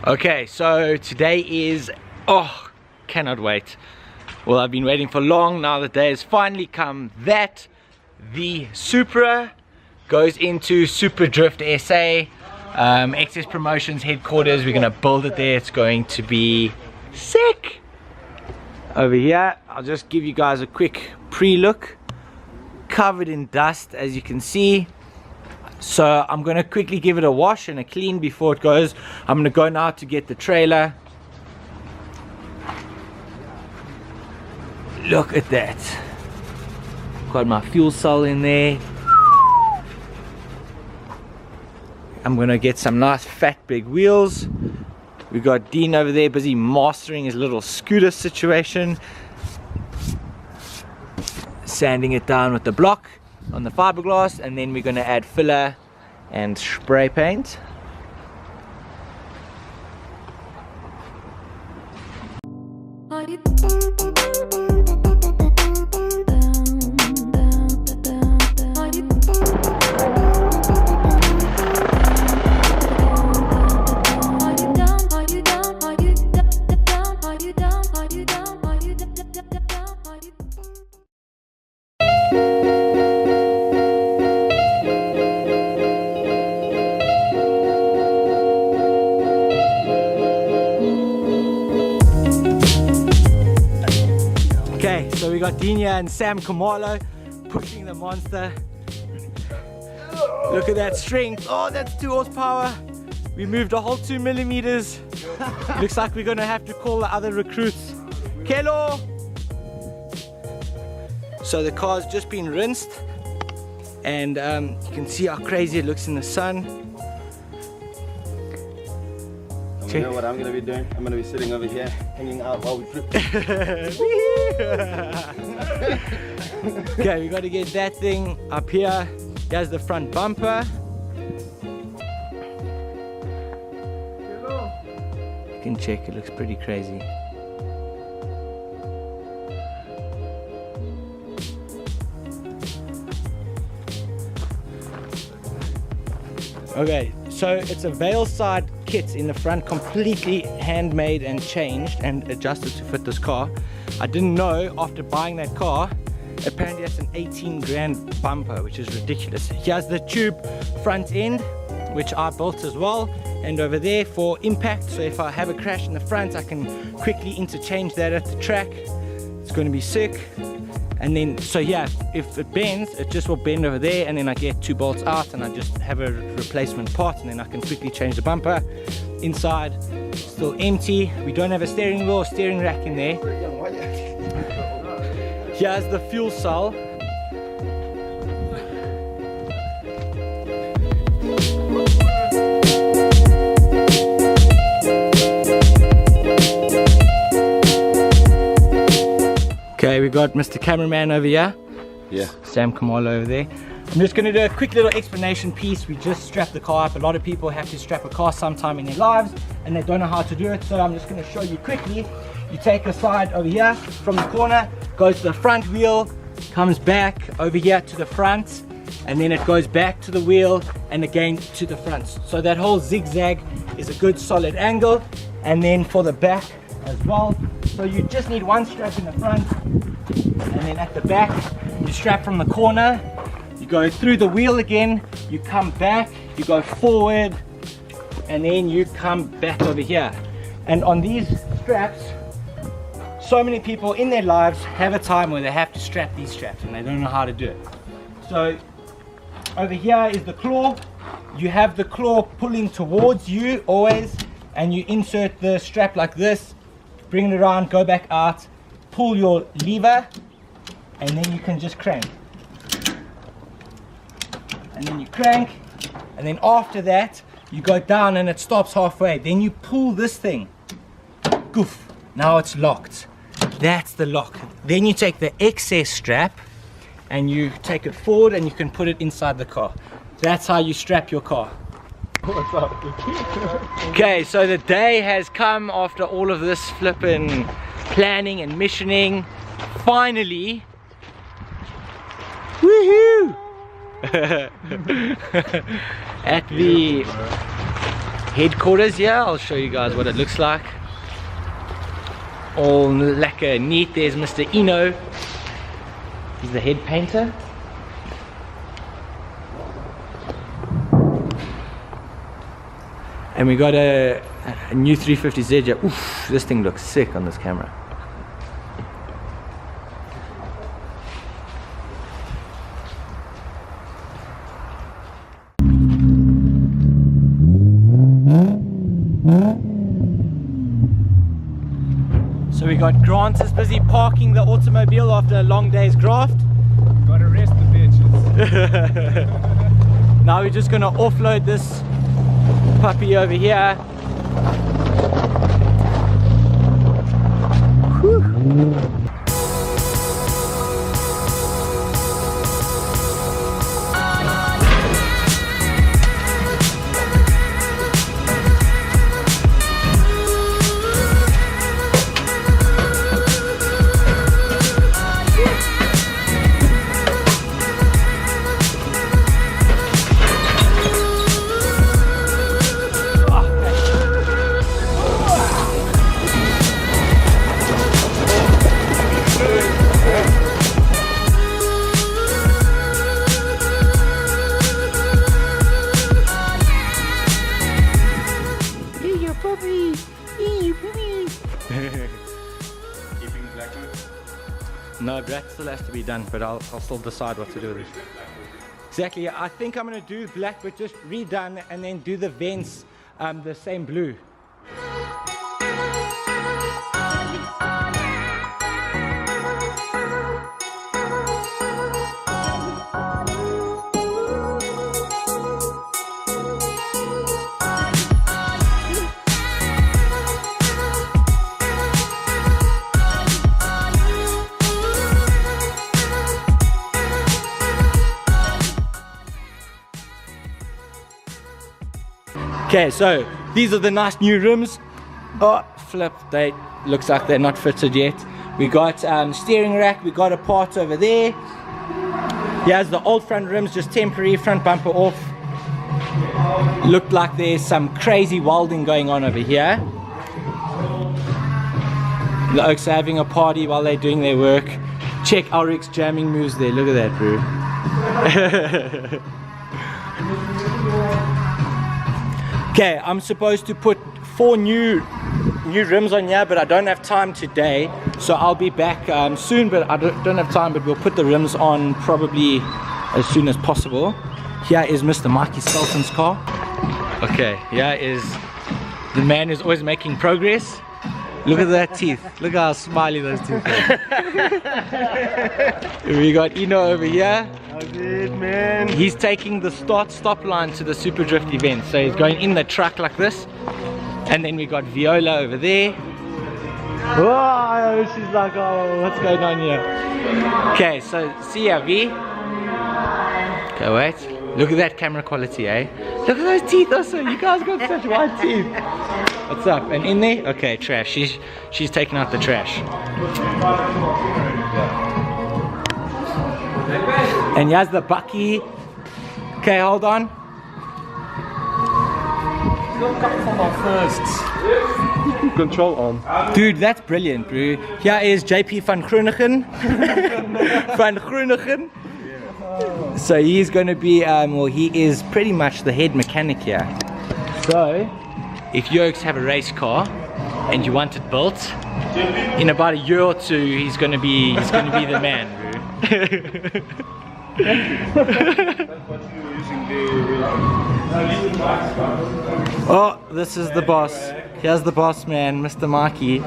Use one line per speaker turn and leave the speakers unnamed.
Okay, so today is, oh, cannot wait. Well, I've been waiting for long. Now the day has finally come that the Supra goes into SupaDrift SA, Excess Promotions headquarters. We're gonna build it there. It's going to be sick. Over here, I'll just give you guys a quick pre-look. Covered in dust, as you can see. So I'm gonna quickly give it a wash and a clean before it goes. I'm gonna go now to get the trailer. Look at that. Got my fuel cell in there. I'm gonna get some nice fat big wheels. We got Dean over there busy mastering his little scooter situation. Sanding it down with the block on the fiberglass, and then we're gonna add filler and spray paint. Okay, so we got Dinya and Sam Kamalo pushing the monster. Look at that strength. Oh, that's 2 horsepower. We moved a whole 2 millimeters. Looks like we're gonna have to call the other recruits. Kelo! So the car's just been rinsed, and you can see how crazy it looks in the sun.
You know what I'm going to be doing? I'm going to be sitting over here, hanging out while we flip.
Okay, we got to get that thing up here. There's the front bumper. You can check, it looks pretty crazy. Okay, so it's a veil side kit in the front, completely handmade and changed and adjusted to fit this car. I didn't know after buying that car, apparently it's an 18 grand bumper, which is ridiculous. Here's the tube front end, which I built as well, and over there for impact, so if I have a crash in the front I can quickly interchange that at the track. It's going to be sick. And then, so yeah, if it bends, it just will bend over there, and then I get 2 bolts out and I just have a replacement part, and then I can quickly change the bumper. Inside, still empty. We don't have a steering wheel or steering rack in there. Here's the fuel cell. Okay, we got Mr. Cameraman over here.
Yeah.
Sam Kamalo over there. I'm just going to do a quick little explanation piece. We just strapped the car up. A lot of people have to strap a car sometime in their lives and they don't know how to do it. So I'm just going to show you quickly. You take a side over here from the corner, goes to the front wheel, comes back over here to the front, and then it goes back to the wheel and again to the front. So that whole zigzag is a good solid angle. And then for the back as well. So you just need one strap in the front, and then at the back you strap from the corner, you go through the wheel again, you come back, you go forward, and then you come back over here. And on these straps, so many people in their lives have a time where they have to strap these straps and they don't know how to do it. So over here is the claw. You have the claw pulling towards you always, and you insert the strap like this, bring it around, go back out, pull your lever, and then you can just crank. And then you crank, and then after that you go down and it stops halfway. Then you pull this thing, goof, now it's locked. That's the lock. Then you take the excess strap and you take it forward and you can put it inside the car. That's how you strap your car. Okay, so the day has come after all of this flipping planning and missioning. Finally, woohoo! At the headquarters here. I'll show you guys what it looks like. All lekker neat. There's Mr. Eno. He's the head painter. And we got a new 350Z here. Oof, this thing looks sick on this camera. So we got Grant is busy parking the automobile after a long day's graft.
Gotta rest the bitches.
Now we're just gonna offload this puppy over here. Whew. No, black still has to be done, but I'll still decide what to do with it. Exactly, I think I'm going to do black, but just redone, and then do the vents the same blue. Okay, so these are the nice new rims. Oh, flip, they looks like they're not fitted yet. We got steering rack, we got a part over there. Here's the old front rims, just temporary, front bumper off. Looked like there's some crazy welding going on over here. The Oaks are having a party while they're doing their work. Check Ulrich's jamming moves there, look at that, bro. Okay, I'm supposed to put 4 new rims on here, but I don't have time today, so I'll be back soon, but I don't have time, but we'll put the rims on probably as soon as possible. Here is Mr. Mikey Sultan's car. Okay, here is the man who's always making progress. Look at that teeth. Look how smiley those teeth are. We got Eno over here.
How's it, man?
He's taking the start-stop line to the SupaDrift event. So he's going in the truck like this. And then we got Viola over there. Whoa, she's like, oh, what's going on here? Okay, so see ya, V. Okay, wait. Look at that camera quality, eh? Look at those teeth also. You guys got such white teeth. What's up? And in there? Okay, trash. She's taking out the trash. And here's the Bucky. Okay, hold on.
Control on.
Dude, that's brilliant, bro. Here is JP van Groenigen. Van Groenigen. So he's going to be, well, he is pretty much the head mechanic here. So, if you have a race car and you want it built, in about a year or two, he's going to be the man, bro. Oh, this is the boss. Here's the boss man, Mr. Mikey.